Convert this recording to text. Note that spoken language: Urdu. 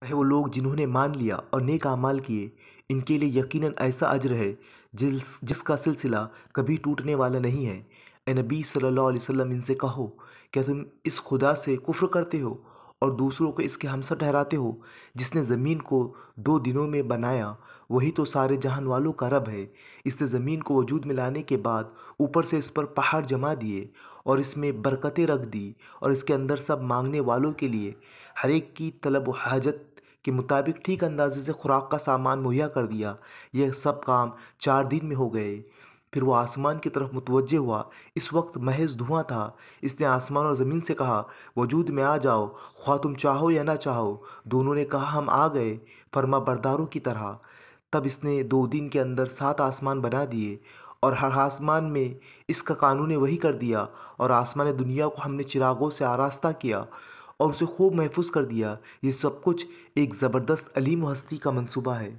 ہے وہ لوگ جنہوں نے مان لیا اور نیک اعمال کیے، ان کے لیے یقیناً ایسا اجر ہے جس کا سلسلہ کبھی ٹوٹنے والا نہیں ہے۔ اے نبی صلی اللہ علیہ وسلم، ان سے کہو، کیا تم اس خدا سے کفر کرتے ہو اور دوسروں کو اس کے ہمسر ٹھہراتے ہو جس نے زمین کو 2 دنوں میں بنایا؟ وہی تو سارے جہان والوں کا رب ہے۔ اس نے زمین کو وجود میں لانے کے بعد اوپر سے اس پر پہاڑ جما دیے اور اس میں برکتیں رکھ دی، اور اس کے اندر سب مانگنے والوں کے لیے ہر ایک کی طلب و حاجت کے مطابق ٹھیک اندازے سے خوراک کا سامان مہیا کر دیا۔ یہ سب کام 4 دن میں ہو گئے۔ پھر وہ آسمان کی طرف متوجہ ہوا۔ اس وقت محض دھواں تھا۔ اس نے آسمان اور زمین سے کہا، وجود میں آ جاؤ، خواہ تم چاہو یا نہ چاہو۔ دونوں نے کہا، ہم آ گئے، فرما برداروں کی طرح۔ تب اس نے 2 دن کے اندر 7 آسمان بنا دیے، اور ہر آسمان میں اس کا قانون وحی کر دیا، اور آسمان دنیا کو ہم نے چراغوں سے آراستہ کیا اور اسے خوب محفوظ کر دیا۔ یہ سب کچھ ایک زبردست علیم و ہستی کا منصوبہ ہے۔